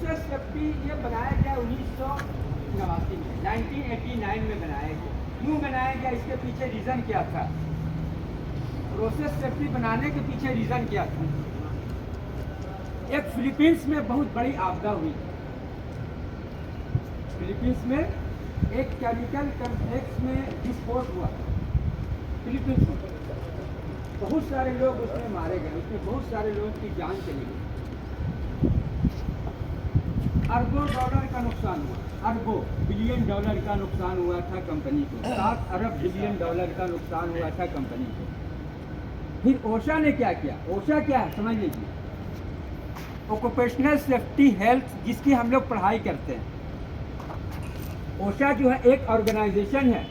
Process safety ये बनाया गया 1989 में, 1989 में बनाया गया। क्यों बनाया गया, इसके पीछे रीज़न क्या था? प्रोसेस सेफ्टी बनाने के पीछे रीज़न क्या था? एक फिलीपींस में बहुत बड़ी आपदा हुई। फिलीपींस में एक केमिकल कॉम्प्लेक्स में विस्फोट हुआ। फिलीपींस में बहुत सारे लोग उसमें मारे गए, उसमें बहुत सारे लोगों की जान चली गई। अरबों डॉलर का नुकसान हुआ, अरबों बिलियन डॉलर का नुकसान हुआ था कंपनी को, 7 अरब बिलियन डॉलर का नुकसान हुआ था कंपनी को। फिर ओशा ने क्या किया? ओशा क्या है समझ लीजिए, ऑक्यूपेशनल सेफ्टी हेल्थ, जिसकी हम लोग पढ़ाई करते हैं। ओशा जो है एक ऑर्गेनाइजेशन है।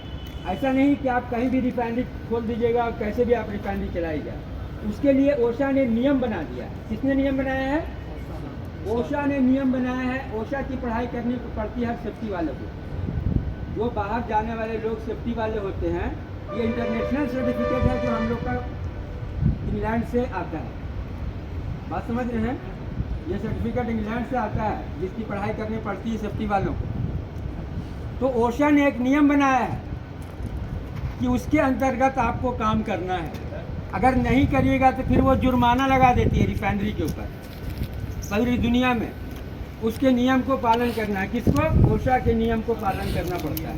ऐसा नहीं कि आप कहीं भी रिफाइनरी खोल दीजिएगा और कैसे भी आप रिफाइनरी चलाइएगा। उसके लिए ओशा ने नियम बना दिया। किसने नियम बनाया है? ओशा ने नियम बनाया है। ओशा की पढ़ाई करनी पड़ती है सेफ्टी वालों को। जो बाहर जाने वाले लोग सेफ्टी वाले होते हैं, ये इंटरनेशनल सर्टिफिकेट है जो हम लोग का इंग्लैंड से आता है। बात समझ रहे हैं? ये सर्टिफिकेट इंग्लैंड से आता है, जिसकी पढ़ाई करनी पड़ती है सेफ्टी वालों को। तो ओशा ने एक नियम बनाया है कि उसके अंतर्गत आपको काम करना है। अगर नहीं करिएगा तो फिर वो जुर्माना लगा देती है रिफाइनरी के ऊपर, पूरी दुनिया में। उसके नियम को पालन करना है। किसको? ओशा के नियम को पालन करना पड़ता है।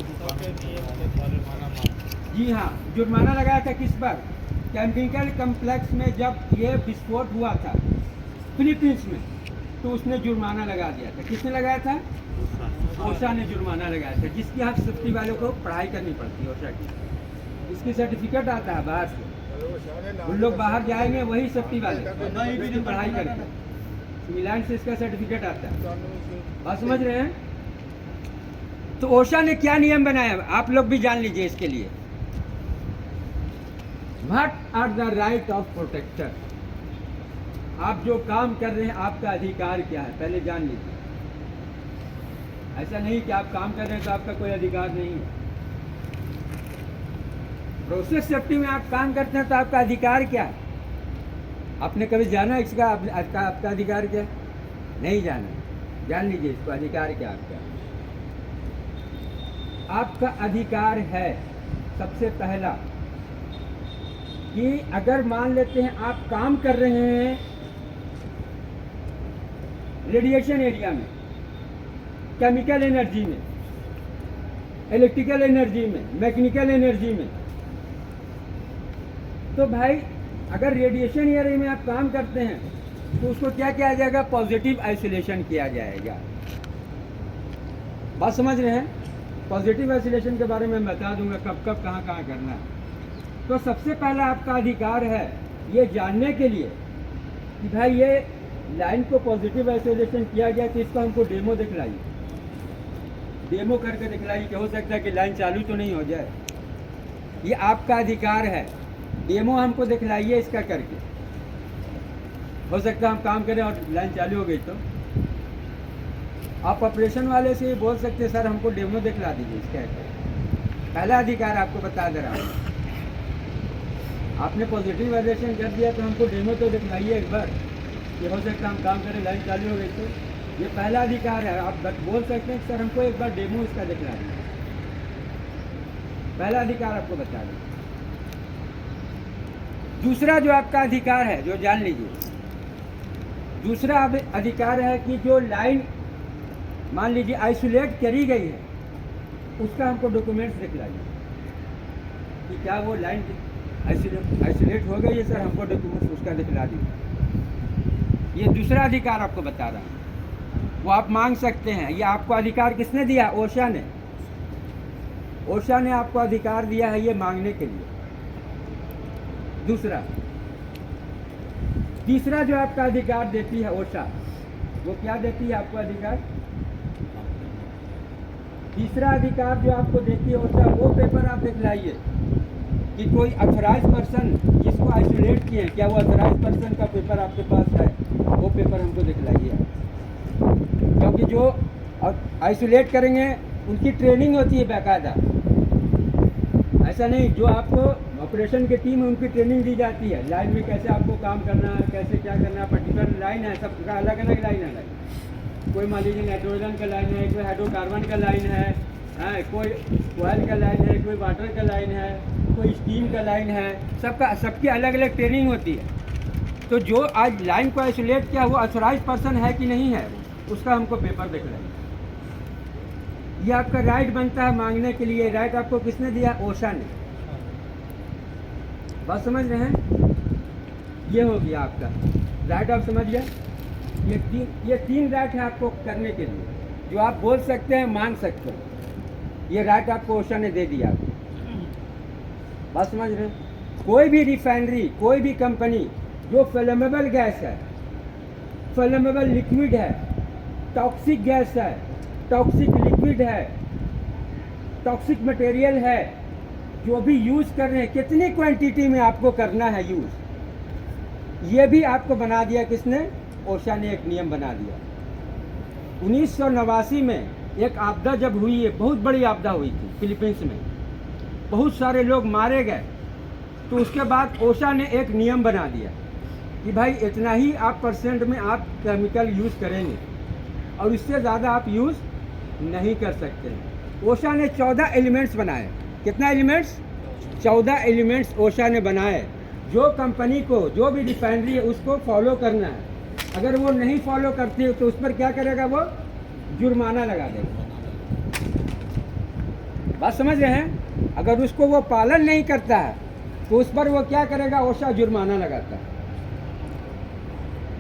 जी हाँ, जुर्माना लगाया था किस पर? केमिकल कम्प्लेक्स में जब ये विस्फोट हुआ था फिलीपींस में, तो उसने जुर्माना लगा दिया था। किसने लगाया था? ओशा ने जुर्माना लगाया था, जिसकी हर सेफ्टी वालों को पढ़ाई करनी पड़ती है ओशा की। इसकी सर्टिफिकेट आता है बाहर से। उन लोग बाहर जाएंगे वही सेफ्टी वाले इसकी पढ़ाई करेंगे। इंग्लैंड से इसका सर्टिफिकेट आता है। बात समझ रहे हैं? तो ओशा ने क्या नियम बनाया, आप लोग भी जान लीजिए इसके लिए। What are the right of protector. आप जो काम कर रहे हैं, आपका अधिकार क्या है, पहले जान लीजिए। ऐसा नहीं कि आप काम कर रहे हैं तो आपका कोई अधिकार नहीं है। प्रोसेस सेफ्टी में आप काम करते हैं तो आपका अधिकार क्या है? आपने कभी जाना इसका आपका अधिकार क्या है? नहीं जाना। जान लीजिए इसको, अधिकार क्या आपका? आपका अधिकार है सबसे पहला कि अगर मान लेते हैं आप काम कर रहे हैं रेडिएशन एरिया में, केमिकल एनर्जी में, इलेक्ट्रिकल एनर्जी में, मैकेनिकल एनर्जी में, तो भाई अगर रेडिएशन एरिया में आप काम करते हैं तो उसको क्या किया जाएगा? पॉजिटिव आइसोलेशन किया जाएगा। बात समझ रहे हैं? पॉजिटिव आइसोलेशन के बारे में बता दूंगा कब कब कहाँ कहाँ करना है। तो सबसे पहला आपका अधिकार है ये जानने के लिए कि भाई ये लाइन को पॉजिटिव आइसोलेशन किया गया, तो इसको हमको डेमो दिखलाइए। डेमो करके दिखलाइए कि हो सकता है कि लाइन चालू तो नहीं हो जाए। ये आपका अधिकार है। डेमो हमको दिखलाइए इसका करके। हो सकता है हम काम करें और लाइन चालू हो गई तो आप ऑपरेशन वाले से बोल सकते हैं सर हमको डेमो दिखला दीजिए इसका। पहला अधिकार आपको बता दे रहा हूँ। आपने पॉजिटिव वाइब्रेशन कर दिया तो हमको डेमो तो दिखलाइए एक बार कि हो सकता है हम काम करें लाइन चालू हो गई तो। ये पहला अधिकार है। आप बोल सकते हैं सर हमको एक बार डेमो इसका दिखला दीजिए। पहला अधिकार आपको बता दें। दूसरा जो आपका अधिकार है, जो जान लीजिए, दूसरा अधिकार है कि जो लाइन मान लीजिए आइसोलेट करी गई है, उसका हमको डॉक्यूमेंट्स दिखलाइए कि क्या वो लाइन आइसोलेट हो गई है सर, हमको डॉक्यूमेंट्स उसका दिखला दीजिए। ये दूसरा अधिकार आपको बता रहा हूँ, वो आप मांग सकते हैं। ये आपको अधिकार किसने दिया? ओशा ने। ओशा ने आपको अधिकार दिया है ये मांगने के लिए। दूसरा, तीसरा जो आपका अधिकार देती है ओशा, वो क्या देती है आपको अधिकार? तीसरा अधिकार जो आपको देती है ओशा, वो पेपर आप दिखलाइए कि कोई अथोराइज पर्सन जिसको आइसोलेट किए, क्या वो अथोराइज पर्सन का पेपर आपके पास है? वो पेपर हमको दिखलाइए। क्योंकि जो आइसोलेट करेंगे उनकी ट्रेनिंग होती है बाकायदा। ऐसा नहीं, जो आपको ऑपरेशन की टीम है उनकी ट्रेनिंग दी जाती है, लाइन में कैसे आपको काम करना है, कैसे क्या करना है, पर्टिकुलर लाइन है, सबका अलग अलग लाइन है। कोई मान लीजिए नाइट्रोजन का लाइन है, कोई हाइड्रोकार्बन का लाइन है, कोई ऑयल का लाइन है, कोई वाटर का लाइन है, कोई स्टीम का लाइन है, सबकी अलग अलग ट्रेनिंग होती है। तो जो आज लाइन को आइसोलेट किया वो ऑथराइज पर्सन है कि नहीं है, उसका हमको पेपर दिखलाइए। ये आपका राइट बनता है मांगने के लिए। राइट आपको किसने दिया? ओशा ने। बात समझ रहे हैं? ये हो गया आपका राइट, आप समझ गए। ये तीन राइट है आपको करने के लिए, जो आप बोल सकते हैं, मांग सकते हैं। ये राइट आपको ओशा ने दे दिया। बात समझ रहे हैं? कोई भी रिफाइनरी, कोई भी कंपनी जो फ्लेमेबल गैस है, फ्लेमेबल लिक्विड है, टॉक्सिक गैस है, टॉक्सिक लिक्विड है, टॉक्सिक मटेरियल है, जो भी यूज़ कर रहे हैं, कितनी क्वांटिटी में आपको करना है यूज़, ये भी आपको बना दिया किसने? ओशा ने एक नियम बना दिया। 1989 में एक आपदा जब हुई है, बहुत बड़ी आपदा हुई थी फिलीपींस में, बहुत सारे लोग मारे गए। तो उसके बाद ओशा ने एक नियम बना दिया कि भाई इतना ही आप परसेंट में आप केमिकल यूज़ करेंगे और इससे ज़्यादा आप यूज़ नहीं कर सकते। ओशा ने 14 एलिमेंट्स बनाए। कितना एलिमेंट्स? 14 एलिमेंट्स ओशा ने बनाए। जो कंपनी को, जो भी रिफाइनरी है, उसको फॉलो करना है। अगर वो नहीं फॉलो करती है तो उस पर क्या करेगा? वो जुर्माना लगा देगा। बात समझ रहे हैं? अगर उसको वो पालन नहीं करता है तो उस पर वो क्या करेगा? ओशा जुर्माना लगाता है।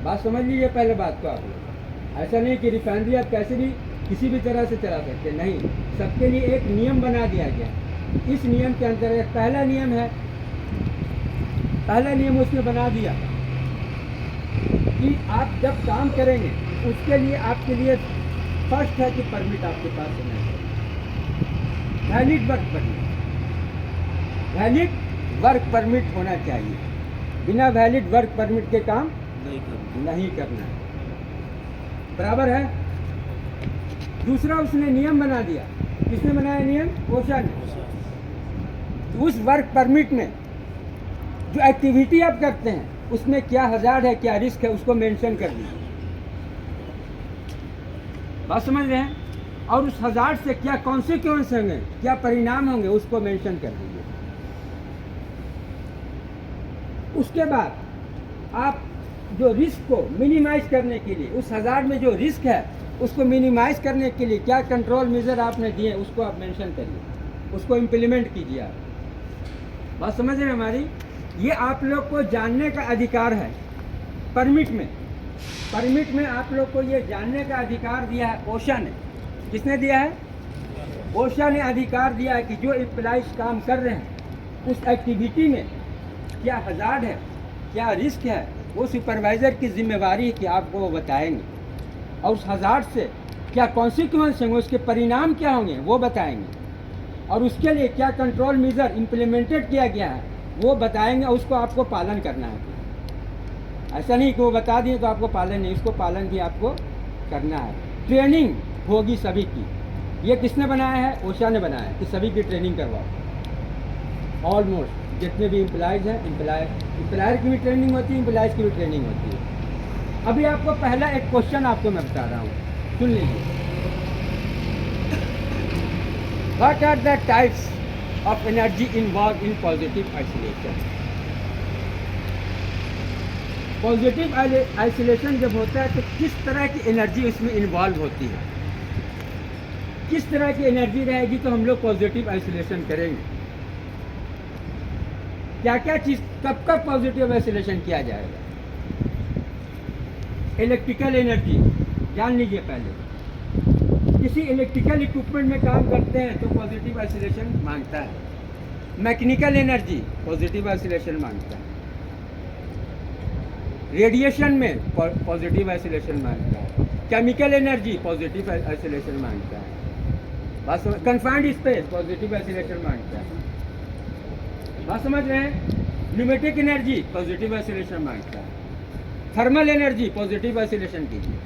बात समझ लीजिए पहले बात को आप लोग। ऐसा नहीं कि रिफाइनरी आप कैसे भी किसी भी तरह से चला सकते, नहीं। सबके लिए एक नियम बना दिया गया। इस नियम के अंतर्गत पहला नियम है, पहला नियम उसने बना दिया कि आप जब काम करेंगे उसके लिए आपके लिए फर्स्ट है कि परमिट आपके पास होना चाहिए। Valid work permit, valid work permit होना चाहिए। बिना वैलिड वर्क परमिट के काम नहीं करना है। बराबर है? दूसरा उसने नियम बना दिया। किसने बनाया नियम? ओशा ने। उस वर्क परमिट में जो एक्टिविटी आप करते हैं उसमें क्या हज़ार्ड है, क्या रिस्क है, उसको मेंशन कर दीजिए। बात समझ रहे हैं? और उस हज़ार्ड से क्या कॉन्सिक्वेंस होंगे, क्या परिणाम होंगे, उसको मेंशन कर दीजिए। उसके बाद आप जो रिस्क को मिनिमाइज करने के लिए, उस हज़ार्ड में जो रिस्क है उसको मिनिमाइज करने के लिए क्या कंट्रोल मेजर आपने दिए, उसको आप मेंशन करिए, उसको इम्प्लीमेंट कीजिए आप। बात समझ रहे हैं हमारी? ये आप लोग को जानने का अधिकार है। परमिट में आप लोग को ये जानने का अधिकार दिया है ओशा ने। किसने दिया है? ओशा ने अधिकार दिया है कि जो एम्प्लॉइज काम कर रहे हैं उस एक्टिविटी में क्या हज़ार्ड है, क्या रिस्क है, वो सुपरवाइज़र की जिम्मेवारी है कि आपको वो बताएंगे। और उस हज़ार्ड से क्या कॉन्सिक्वेंस होंगे, उसके परिणाम क्या होंगे, वो बताएंगे। और उसके लिए क्या कंट्रोल मेजर इम्प्लीमेंटेड किया गया है वो बताएंगे, और उसको आपको पालन करना है। ऐसा नहीं कि वो बता दिए तो आपको पालन नहीं, उसको पालन भी आपको करना है। ट्रेनिंग होगी सभी की। ये किसने बनाया है? ओशा ने बनाया है कि सभी की ट्रेनिंग करवाओ। ऑलमोस्ट जितने भी एम्प्लॉयज़ हैं, एम्प्लॉयर की भी ट्रेनिंग होती है, एम्प्लॉयज़ की भी ट्रेनिंग होती है। अभी आपको पहला एक क्वेश्चन आपको मैं बता रहा हूँ, सुन लीजिए। What are the types of energy involved in positive isolation? Positive isolation जब होता है तो किस तरह की एनर्जी उसमें इन्वॉल्व होती है, किस तरह की एनर्जी रहेगी तो हम लोग पॉजिटिव आइसोलेशन करेंगे। क्या क्या चीज़, कब कब पॉजिटिव आइसोलेशन किया जाएगा? इलेक्ट्रिकल एनर्जी जान लीजिए पहले। किसी इलेक्ट्रिकल इक्विपमेंट में काम करते हैं तो पॉजिटिव आइसोलेशन मांगता है। मैकेनिकल एनर्जी पॉजिटिव आइसोलेशन मांगता है। रेडिएशन में पॉजिटिव आइसोलेशन मांगता है। केमिकल एनर्जी पॉजिटिव आइसोलेशन मांगता है। बात समझ? कन्फाइंड स्पेस पॉजिटिव आइसोलेशन मांगता है। बात समझ रहे हैं? न्यूमेटिक एनर्जी पॉजिटिव आइसोलेशन मांगता है। थर्मल एनर्जी पॉजिटिव आइसोलेशन कीजिए।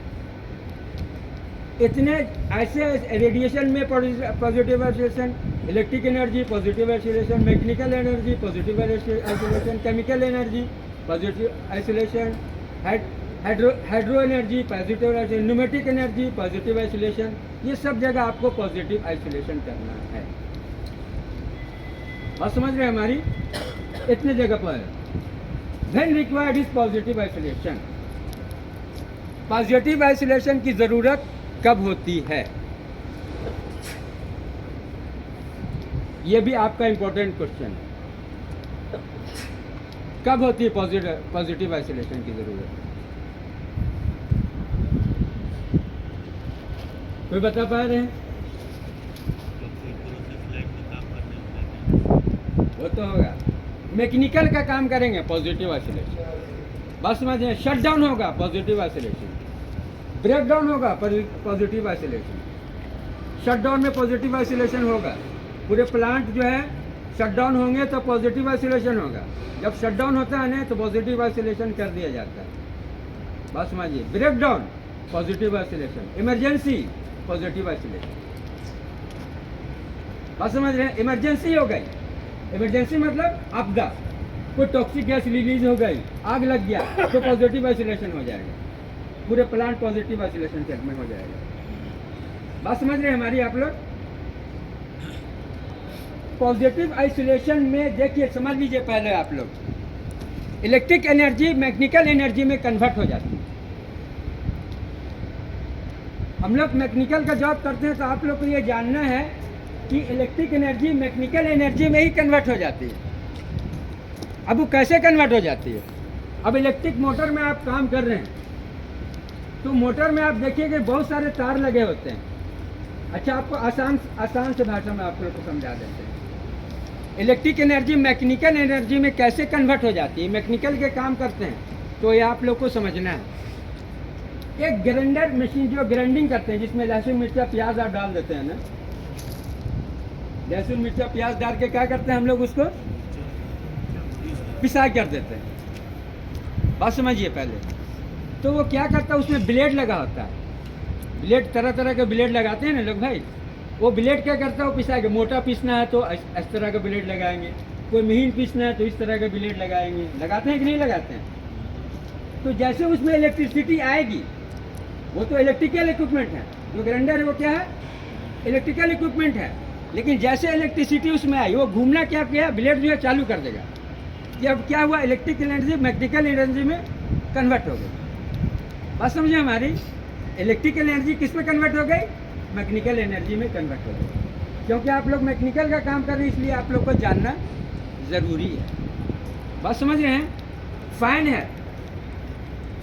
इतने ऐसे रेडिएशन में positive isolation, electric energy positive isolation, mechanical energy positive isolation, chemical energy positive isolation, hydro energy positive isolation, pneumatic energy positive isolation, ये सब जगह आपको पॉजिटिव आइसोलेशन करना है। बात समझ रहे हैं हमारी? इतने जगह पर then required is positive isolation. Positive isolation की ज़रूरत कब होती है, ये भी आपका इंपॉर्टेंट क्वेश्चन है। कब होती है पॉजिटिव आइसोलेशन की ज़रूरत? कोई बता पा रहे हैं? वो तो होगा, मैकेनिकल का काम करेंगे पॉजिटिव आइसोलेशन, बस समझिए। शट डाउन होगा पॉजिटिव आइसोलेशन, ब्रेक डाउन होगा पॉजिटिव आइसोलेशन। शट डाउन में पॉजिटिव आइसोलेशन होगा, पूरे प्लांट जो है शट डाउन होंगे तो पॉजिटिव आइसोलेशन होगा। जब शट डाउन होता है ना तो पॉजिटिव आइसोलेशन कर दिया जाता है, बस समझिए। Break down positive isolation, emergency positive isolation, बस समझ रहे हैं। इमरजेंसी हो गई, इमरजेंसी मतलब आपदा, कोई टॉक्सिक गैस रिलीज हो गई, आग लग गया तो पॉजिटिव आइसोलेशन हो जाएगा, पूरे प्लांट पॉजिटिव आइसोलेशन सेगमेंट हो जाएगा। बात समझ रहे हैं हमारी आप लोग? पॉजिटिव आइसोलेशन में देखिए, समझ लीजिए पहले आप लोग, इलेक्ट्रिक एनर्जी मैकेनिकल एनर्जी में कन्वर्ट हो जाती है। हम लोग मैकेनिकल का जॉब करते हैं तो आप लोग को ये जानना है कि इलेक्ट्रिक एनर्जी मैकेनिकल एनर्जी में ही कन्वर्ट हो जाती है। अब वो कैसे कन्वर्ट हो जाती है? अब इलेक्ट्रिक मोटर में आप काम कर रहे हैं तो मोटर में आप देखिए कि बहुत सारे तार लगे होते हैं। अच्छा, आपको आसान से भाषा में आप लोग को समझा देते हैं। इलेक्ट्रिक एनर्जी मैकेनिकल एनर्जी में कैसे कन्वर्ट हो जाती है, मैकेनिकल के काम करते हैं तो ये आप लोग को समझना है। एक ग्राइंडर मशीन जो ग्राइंडिंग करते हैं, जिसमें लहसुन मिर्चा प्याज आप डाल देते हैं ना, लहसुन मिर्चा प्याज डाल के क्या करते हैं हम लोग, उसको पिसाई कर देते हैं। बात समझिए पहले। तो वो क्या करता है, उसमें ब्लेड लगा होता है, ब्लेड तरह तरह के ब्लेड लगाते हैं ना लोग भाई। वो ब्लेड क्या करता है, वो पिसाएगा। मोटा पीसना है तो इस तरह का ब्लेड लगाएंगे, कोई महीन पीसना है तो इस तरह का ब्लेड लगाएंगे। लगाते हैं कि नहीं लगाते हैं? तो जैसे उसमें इलेक्ट्रिसिटी आएगी, वो तो इलेक्ट्रिकल इक्विपमेंट है, जो ग्राइंडर है वो क्या है, इलेक्ट्रिकल इक्विपमेंट है। लेकिन जैसे इलेक्ट्रिसिटी उसमें आई, वो घूमना क्या किया, ब्लेड जो है चालू कर देगा। कि अब क्या हुआ, इलेक्ट्रिक एनर्जी मैकेनिकल एनर्जी में कन्वर्ट हो गई। बात समझे हमारी? इलेक्ट्रिक एनर्जी किस में कन्वर्ट हो गई, मैकेनिकल एनर्जी में कन्वर्ट हो गई। क्योंकि आप लोग मैकेनिकल का काम कर रहे हैं, इसलिए आप लोग को जानना ज़रूरी है। बात समझ रहे हैं? फैन है,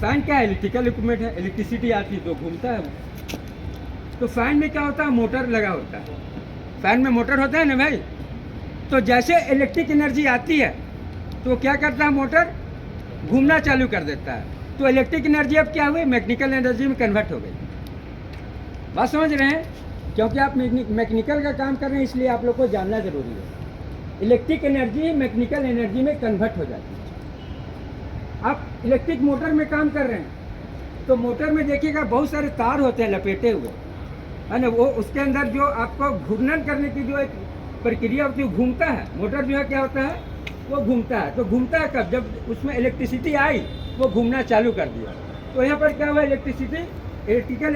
फैन क्या है, इलेक्ट्रिकल इक्विपमेंट है। इलेक्ट्रिसिटी आती है तो घूमता है वो। तो फैन में क्या होता है, मोटर लगा होता है। फैन में मोटर होता है ना भाई। तो जैसे इलेक्ट्रिक एनर्जी आती है तो क्या करता है, मोटर घूमना चालू कर देता है। तो इलेक्ट्रिक एनर्जी अब क्या हुई, मैकेनिकल एनर्जी में कन्वर्ट हो गई। बात समझ रहे हैं? क्योंकि आप मैकेनिकल का काम कर रहे हैं, इसलिए आप लोग को जानना जरूरी है। इलेक्ट्रिक एनर्जी मैकेनिकल एनर्जी में कन्वर्ट हो जाती है। आप इलेक्ट्रिक मोटर में काम कर रहे हैं तो मोटर में देखिएगा बहुत सारे तार होते हैं लपेटे हुए, है ना। वो उसके अंदर जो आपको घूर्णन करने की जो एक प्रक्रिया होती है, घूमता है मोटर, जो है क्या होता है, वो घूमता है। तो घूमता है कब, जब उसमें इलेक्ट्रिसिटी आई, वो घूमना चालू कर दिया। तो यहाँ पर क्या हुआ, इलेक्ट्रिकल